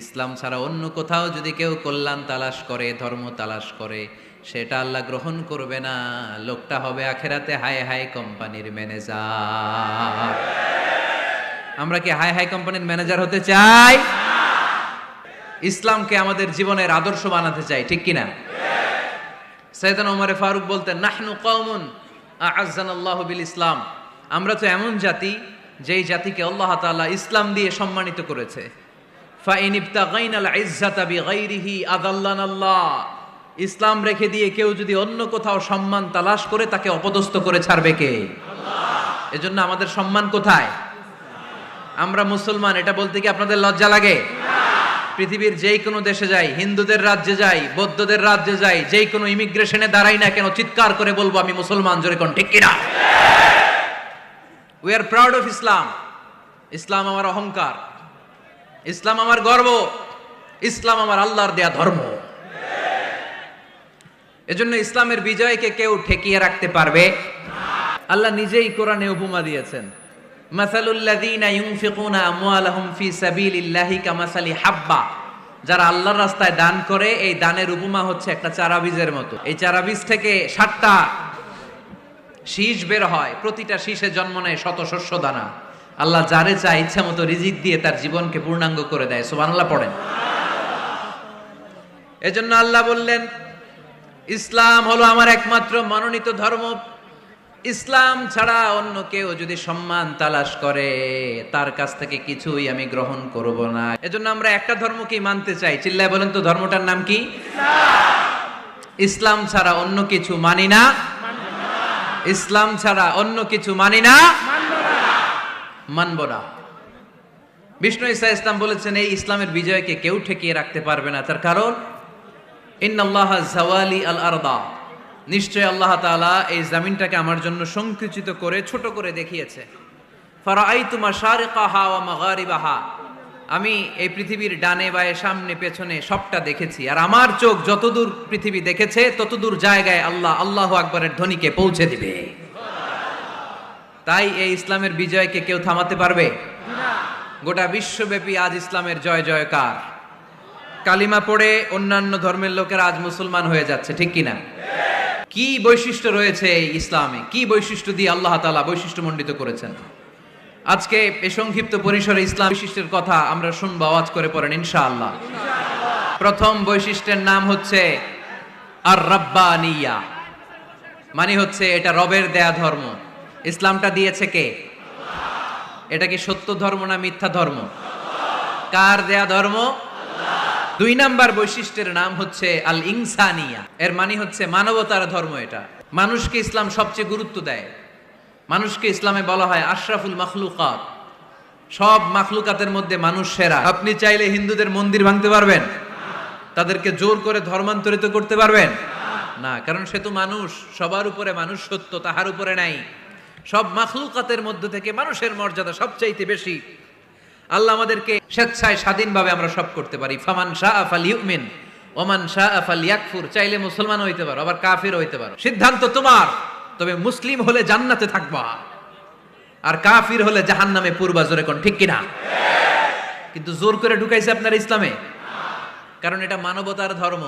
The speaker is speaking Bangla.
ইসলাম ছাড়া অন্য কোথাও যদি কেউ কল্যাণ তালাশ করে, ধর্ম তালাশ করে, সেটা আল্লাহ গ্রহণ করবে না। লোকটা হবে আখেরাতে হাই হাই কোম্পানির ম্যানেজার। আমরা কি হাই হাই কোম্পানির ম্যানেজার হতে চাই? ইসলামকে আমাদের জীবনের আদর্শ বানাতে চাই, ঠিক কিনা? সাইয়েদনা ওমর ফারুক বলতেন, নাহনু কওমুন আ'আজ্জানাল্লাহু বিল ইসলাম। আমরা তো এমন জাতি, যেই জাতিকে আল্লাহ তাআলা ইসলাম দিয়ে সম্মানিত করেছে। ফাইন ইবতাগাইনাল ইজ্জাতা বিগাইরিহি আযাল্লানাল্লাহ। ইসলাম রেখে দিয়ে কেউ যদি অন্য কোথাও সম্মান তালাশ করে, তাকে অপদস্থ করে ছাড়বে কে? আল্লাহ। এজন্য আমাদের সম্মান কোথায়? আমরা মুসলমান, এটা বলতে কি আপনাদের লজ্জা লাগে? পৃথিবীর যেই কোনো দেশে যাই, হিন্দুদের রাজ্যে যাই, বৌদ্ধদের রাজ্যে যাই, যেই কোনো ইমিগ্রেশনে দাঁড়াই না কেন, চিৎকার করে বলবো আমি মুসলমান, জোরে কোন ঠিক কিনা? We are proud of Islam. ইসলাম আমার অহংকার, ইসলাম আমার গর্ব, ইসলাম আমার আল্লাহর দেয়া ধর্ম। এজন্য ইসলামের বিজয়কে কেউ ঠেকিয়ে রাখতে পারবে না। আল্লাহ নিজেই কোরআনে উপমা দিয়েছেন, মাসালুল লাযীনা ইউনফিকুনা আমওয়ালাহুম ফি সাবিলিল্লাহি কামাসালি হাব্বা। যারা আল্লাহর রাস্তায় দান করে, এই দানের উপমা হচ্ছে একটা চারা বীজের মতো। এই চারা বীজ থেকে 7টা শীষ বের হয়, প্রতিটা শীষে জন্ম নেয় শত শস্য দানা। আল্লাহ যারে চায় ইচ্ছা মতো রিজিক দিয়ে তার জীবনকে পূর্ণাঙ্গ করে দেয়। সুবহানাল্লাহ পড়েন। এজন্য আল্লাহ বললেন, ইসলাম হলো আমার একমাত্র মনোনীত ধর্ম। ইসলাম ছাড়া অন্য কেউ যদি সম্মান তালাশ করে, তার কাছ থেকে কিছুই আমি গ্রহণ করব না। এজন্য আমরা একটা ধর্মকেই মানতে চাই। চিল্লায় বলেন তো, ধর্মটার নাম কি? ইসলাম ছাড়া অন্য কিছু মানি না। ইসলাম ছাড়া অন্য কিছু মানি না, মানব না। বিষ্ণু ঈসা ইসলাম বলেছেন, এই ইসলামের বিজয়কে কেউ ঠেকিয়ে রাখতে পারবে না। তার কারণ, ইন্নাল্লাহা যাওয়ালি আল আরদা। নিশ্চয় আল্লাহ তাআলা এই জমিনটাকে আমার জন্য সংকুচিত করে, ছোট করে দেখিয়েছে। ফারাআইতু মাশারিকাহা ওয়া মাগারিবাহা। আমি এই পৃথিবীর ডানে বায়ে সামনে পেছনে সবটা দেখেছি। আর আমার চোখ যতদূর পৃথিবী দেখেছে, ততদূর জায়গায় আল্লাহ আল্লাহু আকবারের ধ্বনিকে পৌঁছে দিবে। তাই এই ইসলামের বিজয়কে কেউ থামাতে পারবে না। গোটা বিশ্বব্যাপী আজ ইসলামের জয় জয়কার। কালিমা পড়ে অন্যান্য ধর্মের লোকেরা আজ মুসলমান হয়ে যাচ্ছে, ঠিক কিনা? কি বৈশিষ্ট্য রয়েছে এই ইসলামে, কি বৈশিষ্ট্য দিয়ে আল্লাহ তাআলা বৈশিষ্ট্যমণ্ডিত করেছেন। আজকে এই সংক্ষিপ্ত পরিসরে ইসলাম বৈশিষ্ট্যের কথা আমরা শুনবো। আওয়াজ করে পড়েন ইনশাআল্লাহ। প্রথম বৈশিষ্ট্যের নাম হচ্ছে আর রাব্বানিয়া, মানে হচ্ছে এটা রবের দেয়া ধর্ম। ইসলামটা দিয়েছে কে? এটা কি সত্য ধর্ম না মিথ্যা ধর্ম? কার দেয়া ধর্ম? 2 নাম্বার বৈশিষ্ট্যের নাম হচ্ছে আল ইনসানিয়া। এর মানে হচ্ছে মানবতার ধর্ম। এটা মানুষকে ইসলাম সবচেয়ে গুরুত্ব দেয়। মানুষকে ইসলামে বলা হয় আশরাফুল মাখলুকাত। সব মাখলুকাতের মধ্যে মানুষ সেরা। আপনি চাইলে হিন্দুদের মন্দির ভাঙতে পারবেন? তাদেরকে জোর করে ধর্মান্তরিত করতে পারবেন না, কারণ সে তো মানুষ। সবার উপরে মানুষ সত্য, তাহার উপরে নাই। সব মাখলুকাতের মধ্যে থেকে মানুষের মর্যাদা সবচাইতে বেশি। আল্লাহ আমাদেরকে স্বেচ্ছায় স্বাধীনভাবে আমরা সব করতে পারি। ফামান শাআ ফালইউমিন ওয়া মান শাআ ফালইয়াকফুর। চাইলে মুসলমান হইতে পারো, আবার কাফির হইতে পারো। সিদ্ধান্ত তোমার। তবে মুসলিম হলে জান্নাতে থাকবা, আর কাফির হলে জাহান্নামে পূর্বা। জোরে কোন ঠিক কিনা? কিন্তু জোর করে ঢুকাইছে আপনার ইসলামে, কারণ এটা মানবতার ধর্ম।